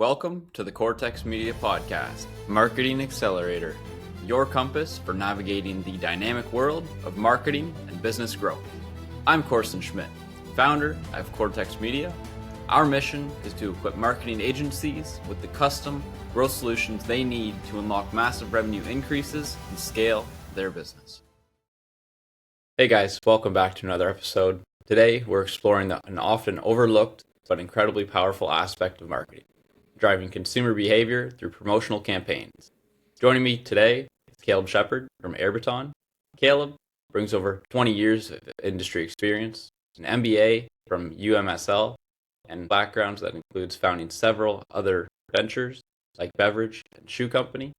Welcome to the Kortex Media Podcast, Marketing Accelerator, your compass for navigating the dynamic world of marketing and business growth. I'm Korson Schmidt, founder of Kortex Media. Our mission is to equip marketing agencies with the custom growth solutions they need to unlock massive revenue increases and scale their business. Hey guys, welcome back to another episode. Today, we're exploring an often overlooked but incredibly powerful aspect of marketing, driving consumer behavior through promotional campaigns. Joining me today is Caleb Sheppard from AirBaton. Caleb brings over 20 years of industry experience, an MBA from UMSL, and backgrounds that includes founding several other ventures like beverage and shoe company.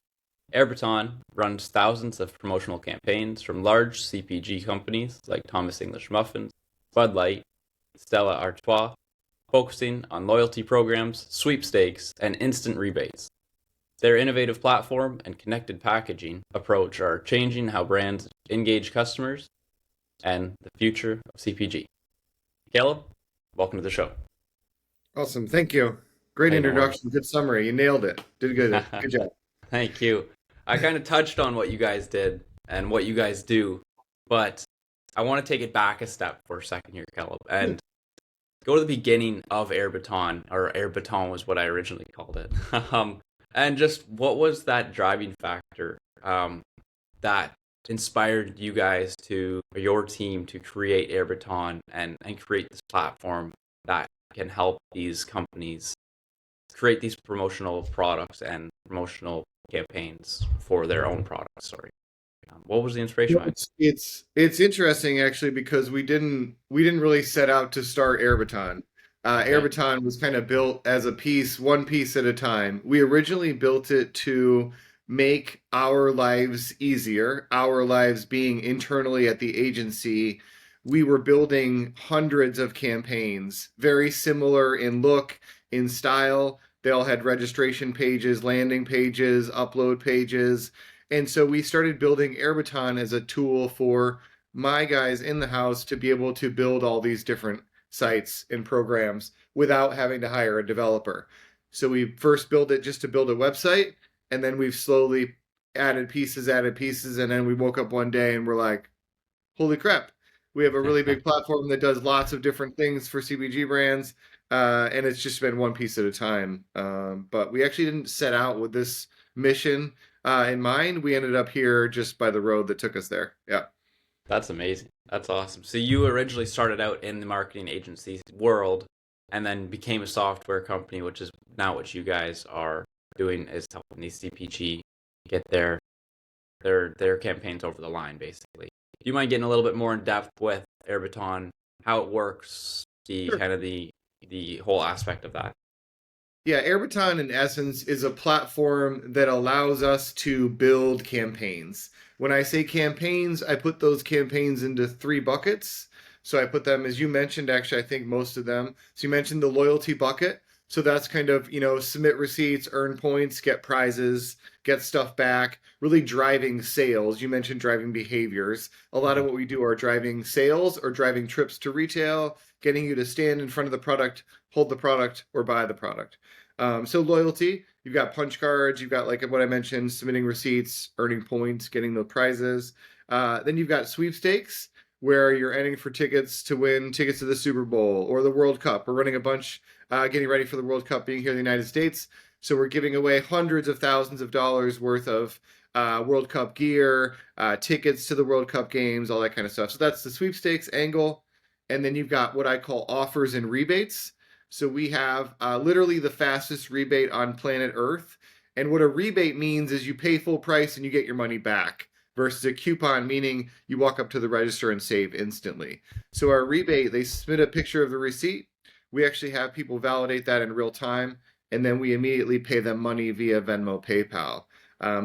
AirBaton runs thousands of promotional campaigns from large CPG companies like Thomas English Muffins, Bud Light, Stella Artois, focusing on loyalty programs, sweepstakes, and instant rebates. Their innovative platform and connected packaging approach are changing how brands engage customers and the future of CPG. Caleb, welcome to the show. Awesome. Thank you. Great introduction. Good summary. You nailed it. Did good. Good job. Thank you. I kind of touched on what you guys did and what you guys do, but I want to take it back a step for a second here, Caleb, and go to the beginning of AirBaton, or AirBaton was what I originally called it. And just what was that driving factor that inspired you guys or your team to create AirBaton and create this platform that can help these companies create these promotional products and promotional campaigns for their own products? Sorry. What was the inspiration behind it? It's interesting actually because we didn't really set out to start AirBaton. AirBaton was kind of built as one piece at a time. We originally built it to make our lives easier, our lives being internally at the agency. We were building hundreds of campaigns, very similar in look, in style. They all had registration pages, landing pages, upload pages. And so we started building AirBaton as a tool for my guys in the house to be able to build all these different sites and programs without having to hire a developer. So we first built it just to build a website, and then we've slowly added pieces, and then we woke up one day and we're like, holy crap, we have a really big platform that does lots of different things for CPG brands, and it's just been one piece at a time. But we actually didn't set out with this mission in mind. We ended up here just by the road that took us there. Yeah. That's amazing. That's awesome. So you originally started out in the marketing agency world and then became a software company, which is now what you guys are doing, is helping these CPG get their campaigns over the line, basically. Do you mind getting a little bit more in depth with AirBaton, how it works, Sure. kind of the whole aspect of that? Yeah, AirBaton in essence is a platform that allows us to build campaigns. When I say campaigns, I put those campaigns into three buckets. So I put them, as you mentioned, actually, I think most of them. So you mentioned the loyalty bucket. So that's kind of, submit receipts, earn points, get prizes, get stuff back, really driving sales. You mentioned driving behaviors. A lot of what we do are driving sales or driving trips to retail, getting you to stand in front of the product, hold the product, or buy the product. So loyalty, you've got punch cards, you've got like what I mentioned, submitting receipts, earning points, getting the prizes. Then you've got sweepstakes, where you're entering for tickets to win tickets to the Super Bowl or the World Cup. We're running a bunch, getting ready for the World Cup being here in the United States. So we're giving away hundreds of thousands of dollars worth of World Cup gear, tickets to the World Cup games, all that kind of stuff. So that's the sweepstakes angle. And then you've got what I call offers and rebates. So we have literally the fastest rebate on planet Earth. And what a rebate means is you pay full price and you get your money back, versus a coupon, meaning you walk up to the register and save instantly. So our rebate, they submit a picture of the receipt. We actually have people validate that in real time, and then we immediately pay them money via Venmo, PayPal.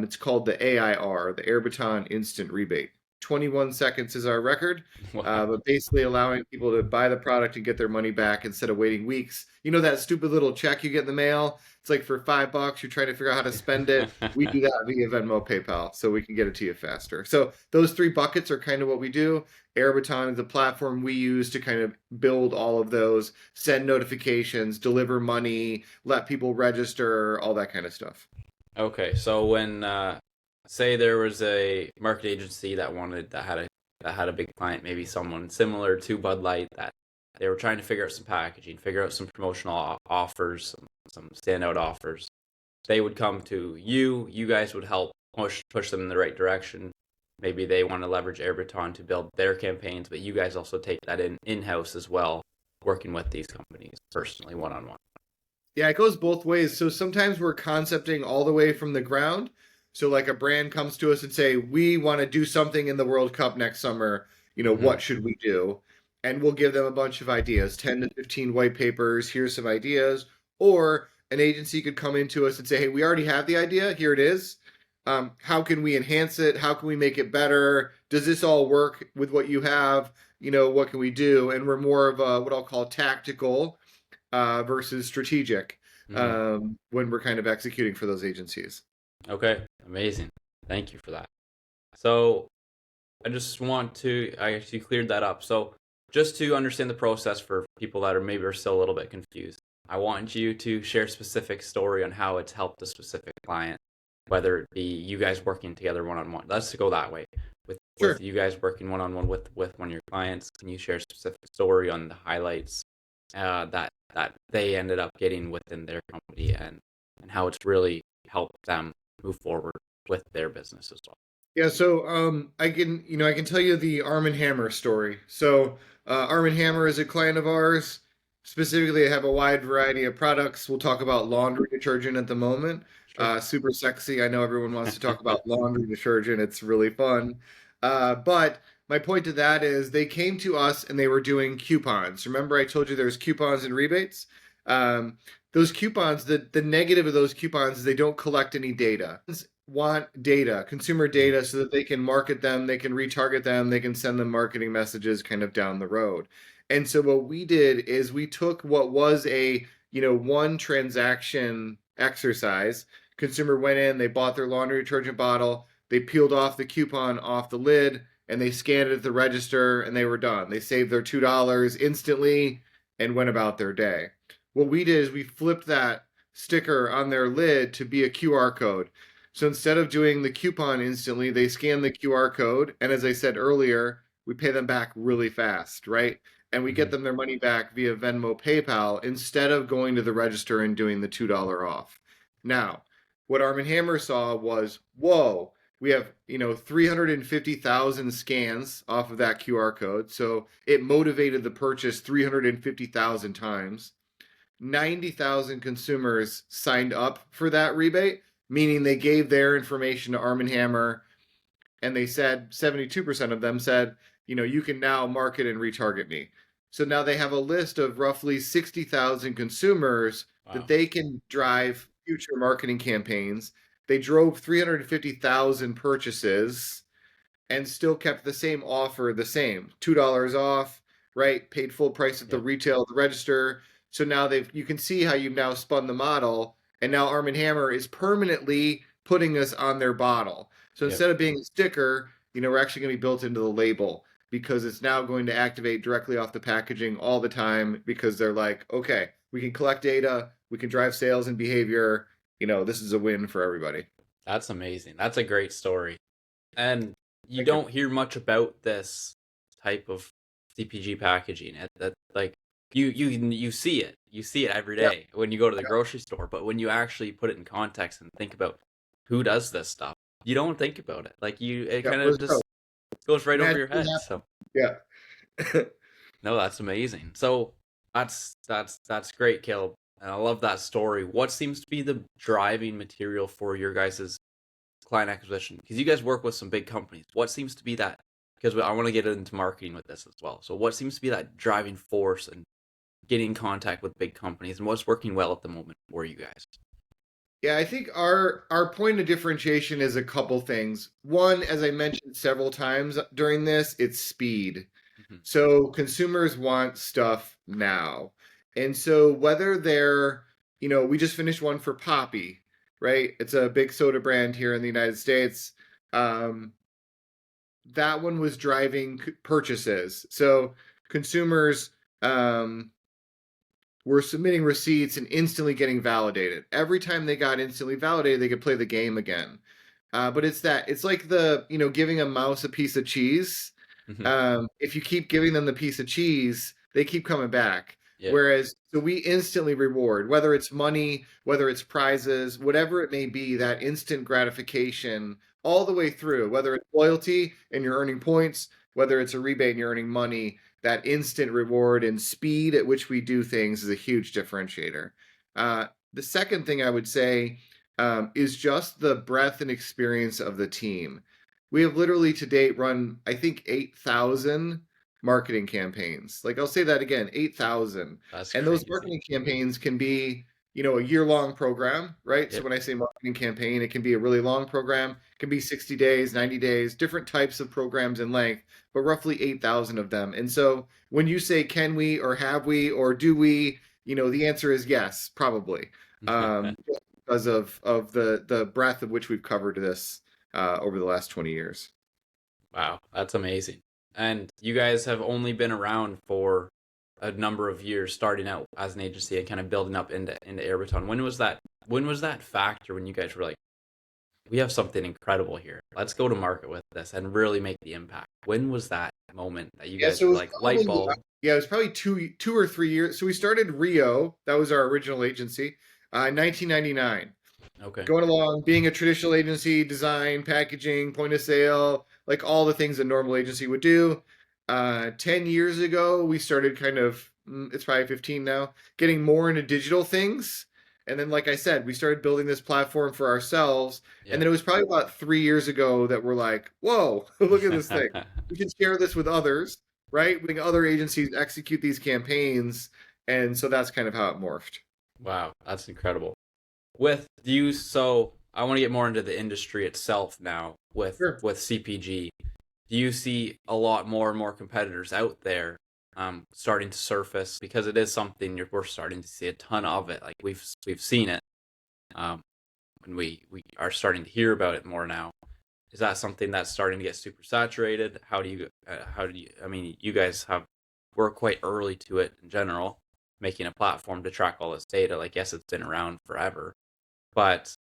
It's called the AIR, the AirBaton Instant Rebate 21 seconds is our record. Wow. But basically allowing people to buy the product and get their money back instead of waiting weeks. You know that stupid little check you get in the mail? It's like for $5, you're trying to figure out how to spend it. We do that via Venmo, PayPal, so we can get it to you faster. So those 3 buckets are kind of what we do. AirBaton is the platform we use to kind of build all of those, send notifications, deliver money, let people register, all that kind of stuff. Okay, so when say there was a market agency that had a big client, maybe someone similar to Bud Light, that they were trying to figure out some packaging, figure out some promotional offers, some standout offers. They would come to you. You guys would help push them in the right direction. Maybe they want to leverage AirBaton to build their campaigns, but you guys also take that in-house as well, working with these companies personally, one-on-one. Yeah, it goes both ways. So sometimes we're concepting all the way from the ground. So like a brand comes to us and say, we want to do something in the World Cup next summer. What should we do? And we'll give them a bunch of ideas, 10 to 15 white papers. Here's some ideas. Or an agency could come into us and say, hey, we already have the idea. Here it is. How can we enhance it? How can we make it better? Does this all work with what you have? What can we do? And we're more of a, what I'll call tactical versus strategic when we're kind of executing for those agencies. Okay, amazing. Thank you for that. So I just want to, I actually cleared that up. So just to understand the process for people that are still a little bit confused, I want you to share a specific story on how it's helped a specific client, whether it be you guys working together one-on-one. Let's go that way. With you guys working one-on-one with one of your clients, can you share a specific story on the highlights that they ended up getting within their company and how it's really helped them move forward with their business as well? Yeah, so I can tell you the Arm & Hammer story. So Arm & Hammer is a client of ours. Specifically, they have a wide variety of products. We'll talk about laundry detergent at the moment. Sure. Super sexy. I know everyone wants to talk about laundry detergent. It's really fun. But my point to that is they came to us and they were doing coupons. Remember I told you there's coupons and rebates? Those coupons, the negative of those coupons is they don't collect any data. Want data, consumer data, so that they can market them, they can retarget them, they can send them marketing messages kind of down the road. And so what we did is we took what was a one transaction exercise. Consumer went in, they bought their laundry detergent bottle, they peeled off the coupon off the lid, and they scanned it at the register, and they were done. They saved their $2 instantly and went about their day. What we did is we flipped that sticker on their lid to be a QR code. So instead of doing the coupon instantly, they scan the QR code. And as I said earlier, we pay them back really fast, right? And we get them their money back via Venmo, PayPal, instead of going to the register and doing the $2 off. Now, what Arm & Hammer saw was, whoa, we have 350,000 scans off of that QR code. So it motivated the purchase 350,000 times. 90,000 consumers signed up for that rebate, meaning they gave their information to Arm & Hammer, and they said 72% of them said, you can now market and retarget me. So now they have a list of roughly 60,000 consumers that they can drive future marketing campaigns. They drove 350,000 purchases and still kept the same offer the same, $2 off, right? Paid full price at the retail, the register. So now you can see how you've now spun the model, and now Arm & Hammer is permanently putting us on their bottle. So instead of being a sticker, we're actually going to be built into the label, because it's now going to activate directly off the packaging all the time, because they're like, okay, we can collect data, we can drive sales and behavior. This is a win for everybody. That's amazing. That's a great story. And you don't hear much about this type of CPG packaging. You see it. You see it every day when you go to the grocery store. But when you actually put it in context and think about who does this stuff, you don't think about it. It kind of just goes right over your head. So no, that's amazing. So that's great, Caleb. And I love that story. What seems to be the driving material for your guys' client acquisition? Because you guys work with some big companies. What seems to be that? Because I want to get into marketing with this as well. So what seems to be that driving force and getting in contact with big companies, and what's working well at the moment for you guys? Yeah, I think our point of differentiation is a couple things. One, as I mentioned several times during this, it's speed. Mhm. So consumers want stuff now. And so whether they're, we just finished one for Poppy, right? It's a big soda brand here in the United States. Um, that one was driving purchases. So consumers were submitting receipts and instantly getting validated. Every time they got instantly validated, they could play the game again. But it's like giving a mouse a piece of cheese. Mhm. If you keep giving them the piece of cheese, they keep coming back. Yeah. Whereas, so we instantly reward, whether it's money, whether it's prizes, whatever it may be, that instant gratification all the way through, whether it's loyalty and you're earning points, whether it's a rebate and you're earning money, that instant reward and speed at which we do things is a huge differentiator. The second thing I would say is just the breadth and experience of the team. We have literally to date run, I think, 8,000 marketing campaigns. Like I'll say that again, 8,000. That's And those crazy. marketing campaigns can be, a year-long program, right? So Yep. when I say marketing campaign, it can be a really long program, it can be 60 days, 90 days, different types of programs in length, but roughly 8,000 of them. And so when you say, can we, or have we, or do we, the answer is yes, probably. Because of the breadth of which we've covered this over the last 20 years. Wow, that's amazing. And you guys have only been around for a number of years, starting out as an agency and kind of building up into AirBaton. When was that? When was that factor when you guys were like, we have something incredible here. Let's go to market with this and really make the impact. When was that moment that you Yeah, guys so it were was like light probably bulb? yeah, it was probably two or 3 years. So we started Rio, that was our original agency, 1999. Okay. Going along, being a traditional agency, design, packaging, point of sale, like all the things a normal agency would do. 10 years ago, we started kind of, it's probably 15 now, getting more into digital things. And then, like I said, we started building this platform for ourselves. And Yeah. then it was probably about 3 years ago that we're like, whoa, look at this thing. We can share this with others, right? We can other agencies execute these campaigns. And so that's kind of how it morphed. Wow, that's incredible. With you, so I want to get more into the industry itself now Sure. with CPG. Do you see a lot more and more competitors out there starting to surface because it is something we're starting to see a ton of it. Like we've seen it, um, and we are starting to hear about it more now. Is that something that's starting to get super saturated? How do you? I mean, you guys we're quite early to it in general, making a platform to track all this data. Like, yes, it's been around forever, but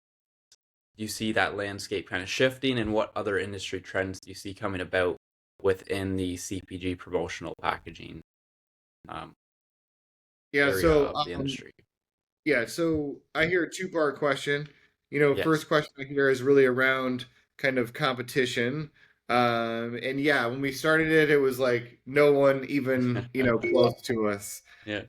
you see that landscape kind of shifting, and what other industry trends do you see coming about within the CPG promotional packaging um, Yeah. area So, of the industry? yeah, so I hear a two-part question. Yes. First question I hear is really around kind of competition. And yeah, when we started it, it was like no one even, close to us. Yeah.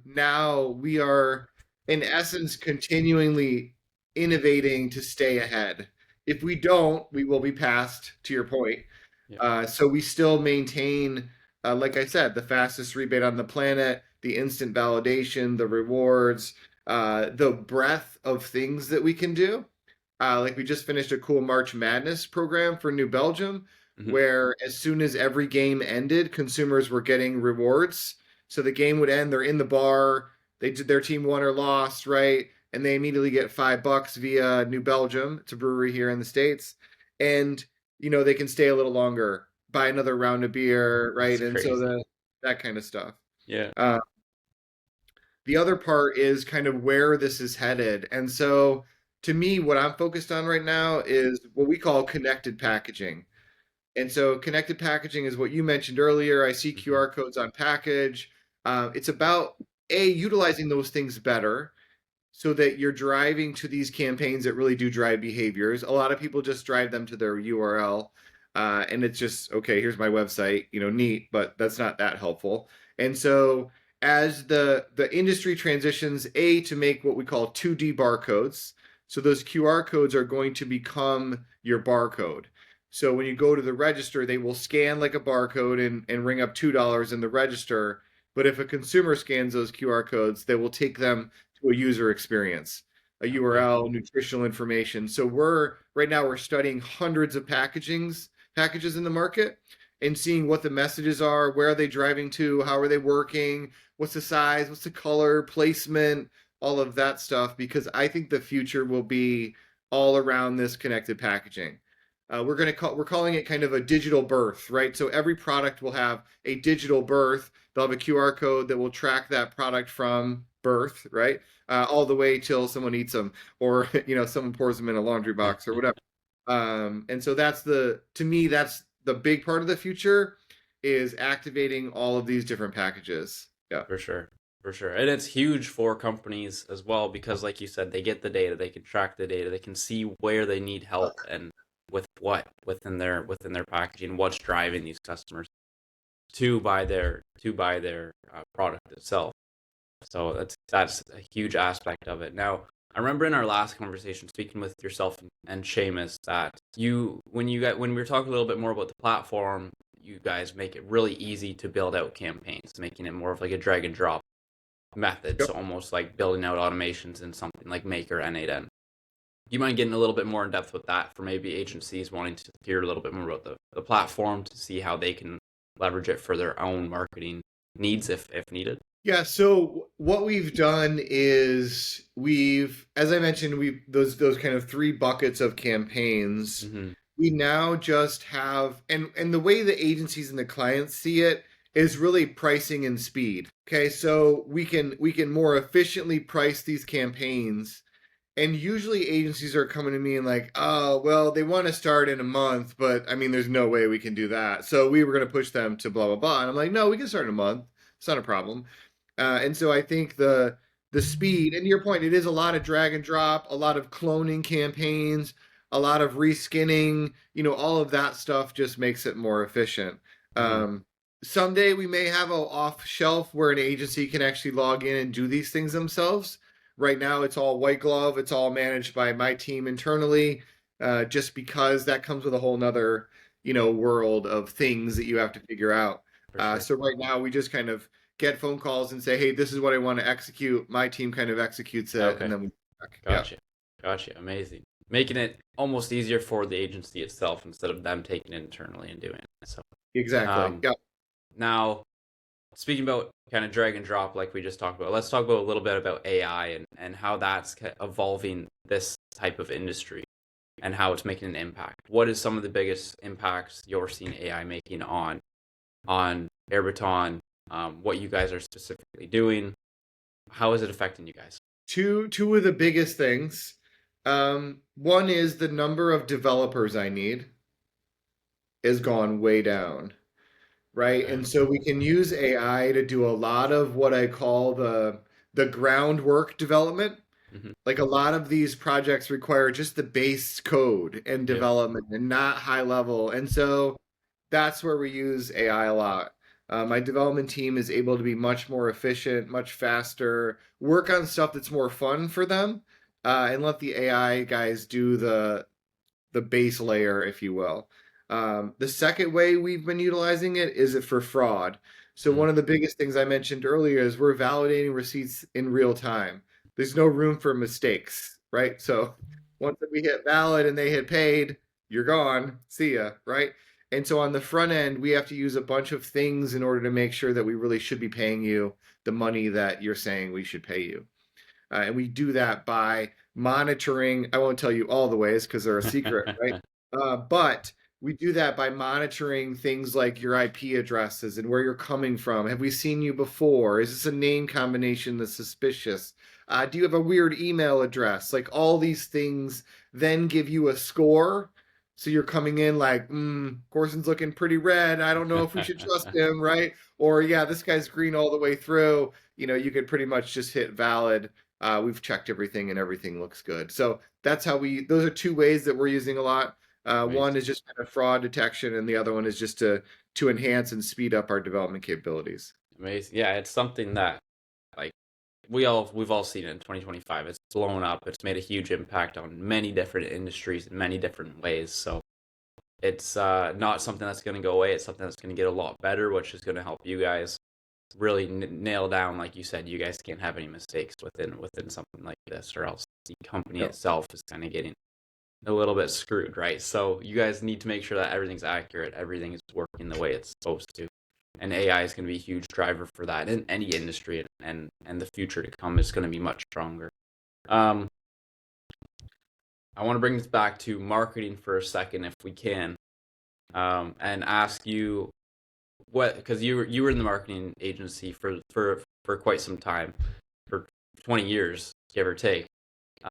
Now we are, in essence, continually innovating to stay ahead. If we don't, we will be passed, to your point. Yeah. So we still maintain, like I said, the fastest rebate on the planet, the instant validation, the rewards, the breadth of things that we can do. Like we just finished a cool March Madness program for New Belgium, Hmm. where as soon as every game ended, consumers were getting rewards. So the game would end, they're in the bar, they did their team won or lost, right? And they immediately get $5 via New Belgium. It's a brewery here in the States. And they can stay a little longer, buy another round of beer, That's right? And so crazy. that kind of stuff. Yeah. Uh, the other part is kind of where this is headed. And so to me, what I'm focused on right now is what we call connected packaging. And so connected packaging is what you mentioned earlier. I see Hmm. QR codes on package. It's about utilizing those things better so that you're driving to these campaigns that really do drive behaviors. A lot of people just drive them to their URL, and it's just okay. Here's my website, neat, but that's not that helpful. And so, as the industry transitions, to make what we call 2D barcodes, so those QR codes are going to become your barcode. So when you go to the register, they will scan like a barcode and ring up $2 in the register. But if a consumer scans those QR codes, they will take them to a user experience. a Okay. URL, nutritional information. So right now we're studying hundreds of packages in the market and seeing what the messages are, where are they driving to, how are they working, what's the size, what's the color, placement, all of that stuff, because I think the future will be all around this connected packaging. We're calling it kind of a digital birth, right? So every product will have a digital birth. They'll have a QR code that will track that product from birth, right, all the way till someone eats them, or someone pours them in a laundry box or whatever. And so to me, that's the big part of the future, is activating all of these different packages. Yeah. For sure. For sure. And it's huge for companies as well because like you said, they get the data, they can track the data, they can see where they need help and with what within their packaging, what's driving these customers to buy their product itself. So that's a huge aspect of it. Now, I remember in our last conversation speaking with yourself and Seamus that when we were talking a little bit more about the platform, you guys make it really easy to build out campaigns, making it more of like a drag and drop method. Yep. So almost like building out automations in something like Maker N8N. Do you mind getting a little bit more in depth with that for maybe agencies wanting to hear a little bit more about the platform to see how they can leverage it for their own marketing needs if needed? Yeah, so what we've done is as I mentioned, those kind of three buckets of campaigns. Mm-hmm. We now just have, and the way the agencies and the clients see it is really pricing and speed. Okay, so we can more efficiently price these campaigns, and usually agencies are coming to me and like, oh, well, they want to start in a month, but I mean, there's no way we can do that. So we were going to push them to blah blah blah, and I'm like, no, we can start in a month. It's not a problem. And so I think the speed, and to your point, it is a lot of drag and drop, a lot of cloning campaigns, a lot of reskinning, all of that stuff just makes it more efficient. Mm-hmm. Someday we may have a off shelf where an agency can actually log in and do these things themselves. Right now it's all white glove. It's all managed by my team internally, just because that comes with a whole nother, world of things that you have to figure out. For sure. So right now we just kind of get phone calls and say, hey, this is what I want to execute. My team kind of executes it, Okay. and then we yeah. Gotcha. Amazing. Making it almost easier for the agency itself instead of them taking it internally and doing it. So Exactly. Yeah. now speaking about kind of drag and drop like we just talked about, let's talk about a little bit about AI and how that's evolving this type of industry and how it's making an impact. What is some of the biggest impacts you're seeing AI making on AirBaton? What you guys are specifically doing? How is it affecting you guys? Two of the biggest things. One is the number of developers I need has gone way down, right? Okay. And so we can use AI to do a lot of what I call the groundwork development. Mm-hmm. Like a lot of these projects require just the base code and Yeah. development and not high level. And so that's where we use AI a lot. My development team is able to be much more efficient, much faster, work on stuff that's more fun for them, and let the AI guys do the base layer, if you will. The second way we've been utilizing it is for fraud. So Mm-hmm. one of the biggest things I mentioned earlier is we're validating receipts in real time. There's no room for mistakes, right? So once we hit valid and they hit paid, you're gone. See ya, right? And so on the front end, we have to use a bunch of things in order to make sure that we really should be paying you the money that you're saying we should pay you. And we do that by monitoring. I won't tell you all the ways because they're a secret, right? But we do that by monitoring things like your IP addresses and where you're coming from. Have we seen you before? Is this a name combination that's suspicious? Do you have a weird email address? Like all these things then give you a score. So you're coming in like, Korson's looking pretty red. I don't know if we should trust him, right? Or yeah, this guy's green all the way through. You could pretty much just hit valid. We've checked everything and everything looks good. So that's how those are two ways that we're using a lot. One is just kind of fraud detection, and the other one is just to enhance and speed up our development capabilities. Amazing. Yeah, it's something that like we've all seen it in 2025. It's blown up. It's made a huge impact on many different industries in many different ways. So it's not something that's going to go away. It's something that's going to get a lot better, which is going to help you guys. really nail down, like you said, you guys can't have any mistakes within something like this, or else the company Yeah. itself is kind of getting a little bit screwed, right? So you guys need to make sure that everything's accurate, everything is working the way it's supposed to. And AI is going to be a huge driver for that in any industry, and the future to come is going to be much stronger. I want to bring this back to marketing for a second, if we can, and ask you because you were in the marketing agency for quite some time, for 20 years, give or take.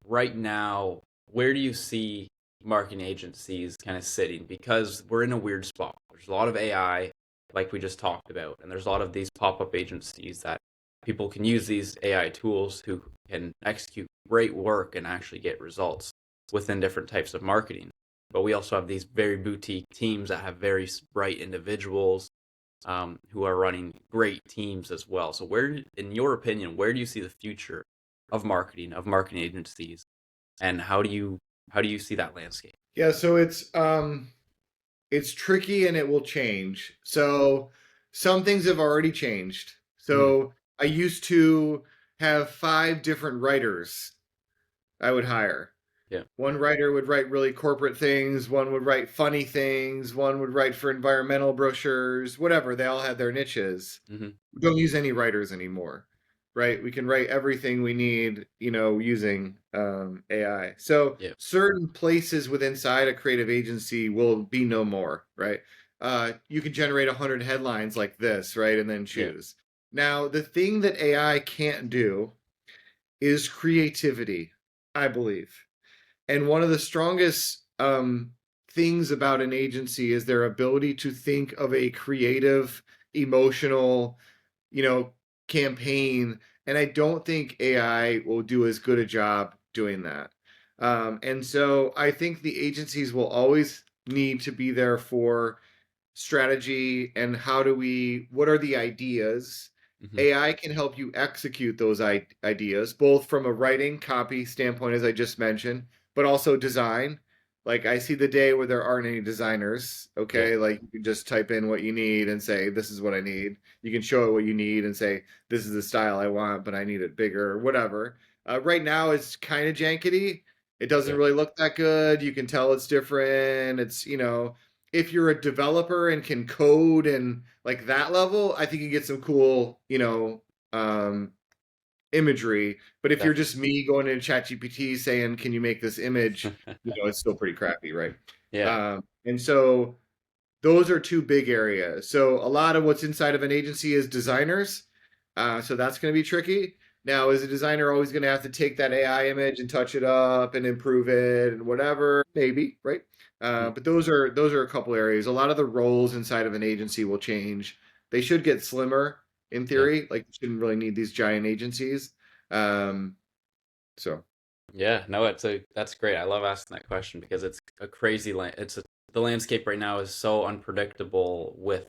Right now, where do you see marketing agencies kind of sitting? Because we're in a weird spot. There's a lot of AI, like we just talked about, and there's a lot of these pop-up agencies that people can use these AI tools who can execute great work and actually get results within different types of marketing. But we also have these very boutique teams that have very bright individuals who are running great teams as well. So where, in your opinion, where do you see the future of marketing agencies, and how do you see that landscape? Yeah, so it's tricky and it will change. So some things have already changed. So I used to have 5 different writers I would hire. Yeah. One writer would write really corporate things, one would write funny things, one would write for environmental brochures, whatever. They all had their niches. Mm-hmm. We don't use any writers anymore, right? We can write everything we need, using AI. So Yeah. certain places within inside a creative agency will be no more, right? You can generate 100 headlines like this, right? And then choose. Now, the thing that AI can't do is creativity, I believe. And one of the strongest things about an agency is their ability to think of a creative, emotional, campaign. And I don't think AI will do as good a job doing that. And so I think the agencies will always need to be there for strategy and what are the ideas. Mm-hmm. AI can help you execute those ideas, both from a writing copy standpoint, as I just mentioned, but also design. Like I see the day where there aren't any designers. Okay. Yeah. Like you can just type in what you need and say, this is what I need. You can show it what you need and say, this is the style I want, but I need it bigger or whatever. Right now it's kind of jankety. It doesn't really look that good. You can tell it's different. It's, if you're a developer and can code and like that level, I think you get some cool, imagery. But if you're just me going into ChatGPT saying, "Can you make this image?" It's still pretty crappy, right? Yeah. And so those are 2 big areas. So a lot of what's inside of an agency is designers. So that's going to be tricky. Now, is a designer always going to have to take that AI image and touch it up and improve it and whatever? Maybe, right? But those are a couple areas. A lot of the roles inside of an agency will change. They should get slimmer in theory. Like you shouldn't really need these giant agencies. So. Yeah, no, that's great. I love asking that question because it's a crazy the landscape right now is so unpredictable with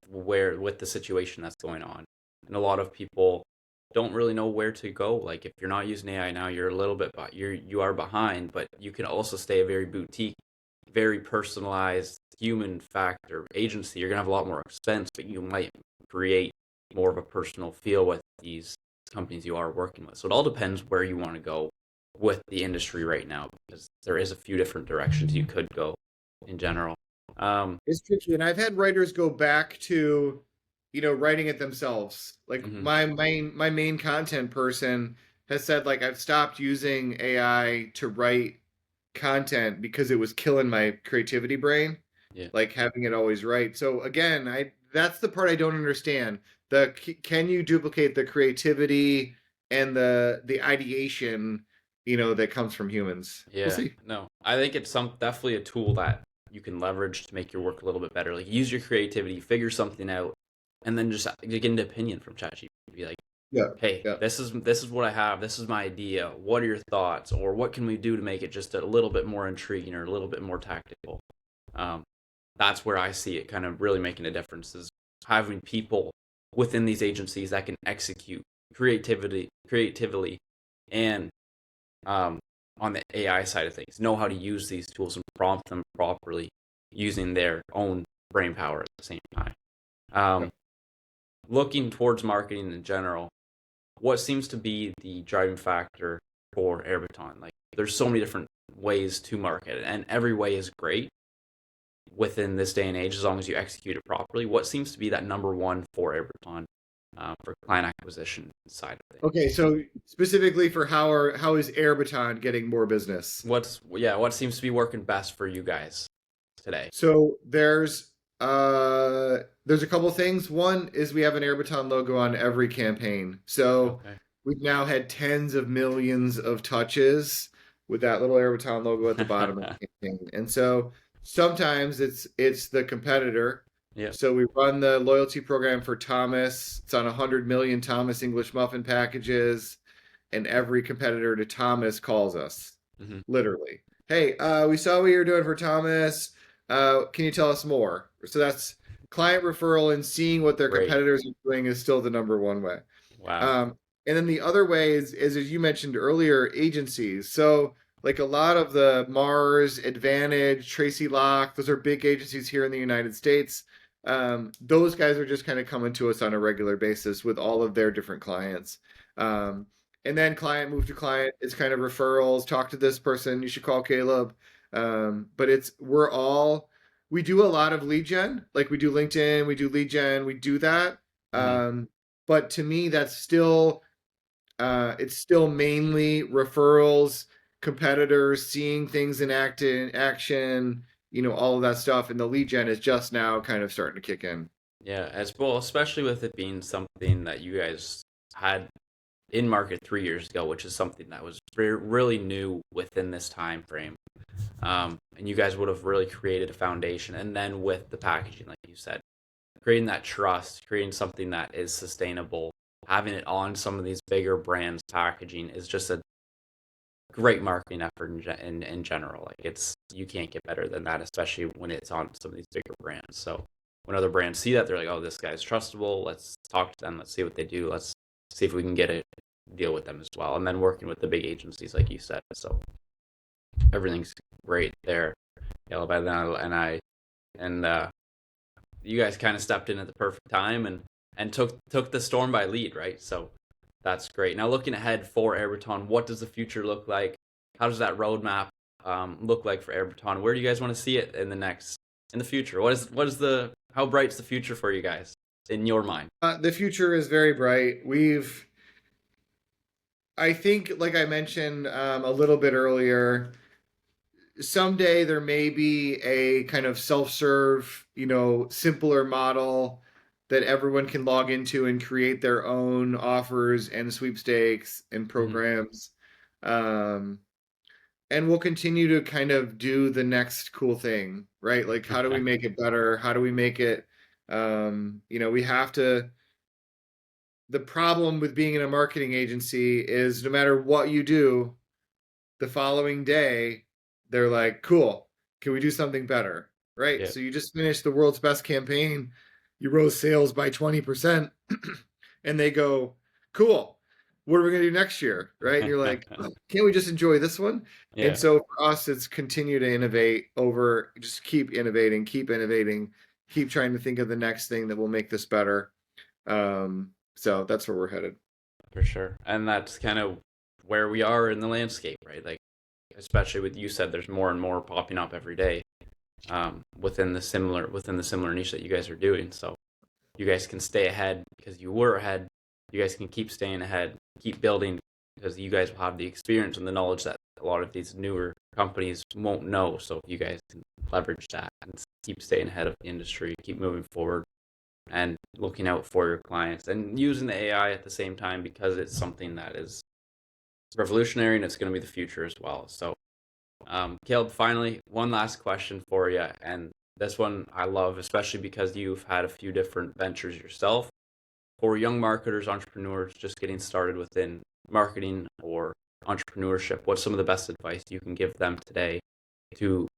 the situation that's going on, and a lot of people don't really know where to go. Like if you're not using AI now, you're a little bit you are behind, but you can also stay a very boutique, very personalized human factor agency. You're gonna have a lot more expense, but you might create more of a personal feel with these companies you are working with. So it all depends where you want to go with the industry right now, because there is a few different directions you could go in general. It's tricky, and I've had writers go back to, writing it themselves. Like my main content person has said, like, I've stopped using AI to write content because it was killing my creativity brain. Yeah. Like having it always write. So again, that's the part I don't understand. Can you duplicate the creativity and the ideation, that comes from humans? Yeah. We'll see. No, I think it's definitely a tool that you can leverage to make your work a little bit better. Like use your creativity, figure something out, and then just get an opinion from ChatGPT. Be like, hey, this is what I have. This is my idea. What are your thoughts? Or what can we do to make it just a little bit more intriguing or a little bit more tactical? That's where I see it kind of really making a difference, is having people within these agencies that can execute creatively and on the AI side of things, know how to use these tools and prompt them properly using their own brain power at the same time. looking towards marketing in general, what seems to be the driving factor for AirBaton? Like, there's so many different ways to market it, and every way is great within this day and age as long as you execute it properly. What seems to be that number one for AirBaton for client acquisition side of things? Okay, so specifically for how is AirBaton getting more business? What seems to be working best for you guys today? So there's a couple things. One is we have an AirBaton logo on every campaign. So Okay. we've now had tens of millions of touches with that little AirBaton logo at the bottom of the campaign. And so sometimes it's the competitor. Yeah. So we run the loyalty program for Thomas. It's on 100 million Thomas English muffin packages, and every competitor to Thomas calls us, literally. Hey, we saw what you're doing for Thomas. Can you tell us more? So that's client referral, and seeing what their Great. competitors are doing is still the number one way. Wow. And then the other way is as you mentioned earlier, agencies. So like a lot of the Mars, Advantage, Tracy Locke, those are big agencies here in the United States. Those guys are just kind of coming to us on a regular basis with all of their different clients. And then client move to client is kind of referrals. Talk to this person. You should call Caleb. But we do a lot of lead gen. Like we do LinkedIn, we do lead gen, we do that. But to me, that's still it's still mainly referrals, competitors, seeing things in action, all of that stuff. And the lead gen is just now kind of starting to kick in. Yeah, as well, especially with it being something that you guys had in market 3 years ago, which is something that was really new within this time frame. And you guys would have really created a foundation. And then with the packaging, like you said, creating that trust, creating something that is sustainable, having it on some of these bigger brands packaging is just a great marketing effort in general. Like you can't get better than that, especially when it's on some of these bigger brands. So when other brands see that, they're like, oh, this guy's trustable. Let's talk to them. Let's see what they do. Let's see if we can get a deal with them as well. And then working with the big agencies, like you said. So everything's great there. Caleb and you guys kind of stepped in at the perfect time and took the storm by lead, right? So that's great. Now looking ahead for AirBaton, what does the future look like? How does that roadmap look like for AirBaton? Where do you guys want to see it in the future? How bright's the future for you guys in your mind? The future is very bright. I think, like I mentioned a little bit earlier, someday there may be a kind of self-serve, simpler model that everyone can log into and create their own offers and sweepstakes and programs. And we'll continue to kind of do the next cool thing, right? Like, how do we make it better? How do we make it, we have to, the problem with being in a marketing agency is no matter what you do, the following day, they're like, cool, can we do something better? Right? Yeah. So you just finished the world's best campaign. You rose sales by 20%. And they go, cool, what are we going to do next year? Right? And you're like, oh, can't we just enjoy this one? Yeah. And so for us, it's continue to innovate just keep innovating, keep trying to think of the next thing that will make this better. So that's where we're headed. For sure. And that's kind of where we are in the landscape, right? Like, especially with you said, there's more and more popping up every day within the similar niche that you guys are doing. So you guys can stay ahead because you were ahead. You guys can keep staying ahead, keep building because you guys will have the experience and the knowledge that a lot of these newer companies won't know. So you guys can leverage that and keep staying ahead of the industry, keep moving forward and looking out for your clients and using the AI at the same time because it's something that is revolutionary and it's going to be the future as well. So Caleb, finally, one last question for you. And this one I love, especially because you've had a few different ventures yourself. For young marketers, entrepreneurs just getting started within marketing or entrepreneurship, what's some of the best advice you can give them today to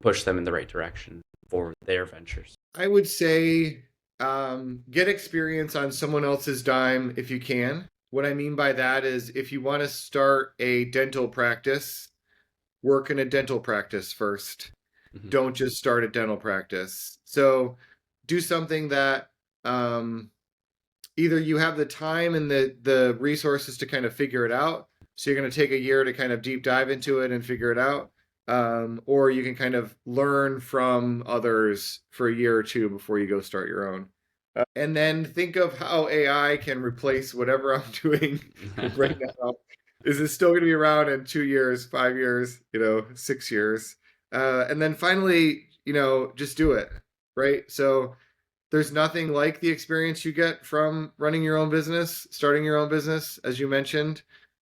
push them in the right direction for their ventures? I would say get experience on someone else's dime if you can. What I mean by that is if you want to start a dental practice, work in a dental practice first. Don't just start a dental practice. So do something that either you have the time and the resources to kind of figure it out. So you're going to take a year to kind of deep dive into it and figure it out. Or you can kind of learn from others for a year or two before you go start your own. And then think of how AI can replace whatever I'm doing right now. Is it still going to be around in 2 years, 5 years, 6 years? And then finally, just do it, right? So there's nothing like the experience you get from running your own business, starting your own business, as you mentioned.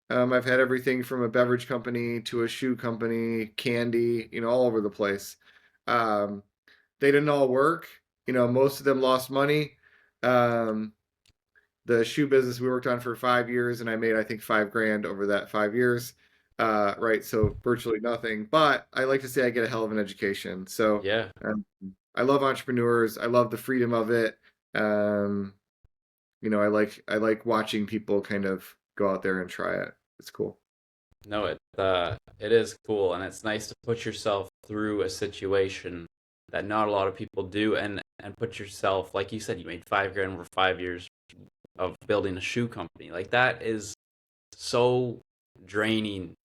I've had everything from a beverage company to a shoe company, candy, all over the place. They didn't all work. Most of them lost money. The shoe business we worked on for 5 years, and I made, I think, $5,000 over that 5 years. Right. So virtually nothing, but I like to say I get a hell of an education. So Yeah. I love entrepreneurs. I love the freedom of it. I like watching people kind of go out there and try it. It's cool. No, it is cool, and it's nice to put yourself through a situation that not a lot of people do, and put yourself, like you said, you made $5,000 over 5 years of building a shoe company. Like, that is so draining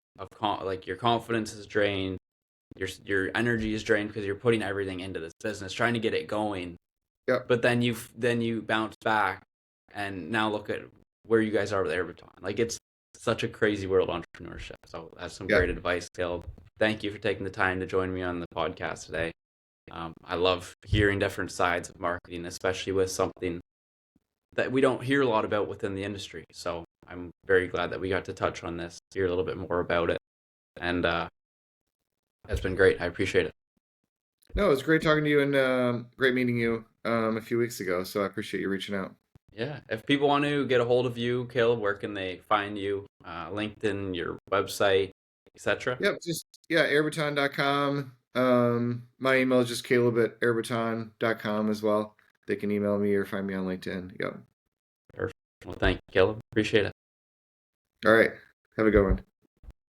like, your confidence is drained, your energy is drained because you're putting everything into this business, trying to get it going. Yeah. But then you bounce back, and now look at where you guys are with AirBaton. Like, it's such a crazy world of entrepreneurship. So that's some great advice, Caleb. Thank you for taking the time to join me on the podcast today. I love hearing different sides of marketing, especially with something that we don't hear a lot about within the industry. So I'm very glad that we got to touch on this, hear a little bit more about it. And it's been great. I appreciate it. No, it was great talking to you, and great meeting you a few weeks ago. So I appreciate you reaching out. Yeah. If people want to get a hold of you, Caleb, where can they find you? LinkedIn, your website, etc. Yep, airbaton.com. My email is just caleb@airbaton.com as well. They can email me or find me on LinkedIn. Yep. Perfect. Well, thank you, Caleb. Appreciate it. All right. Have a good one.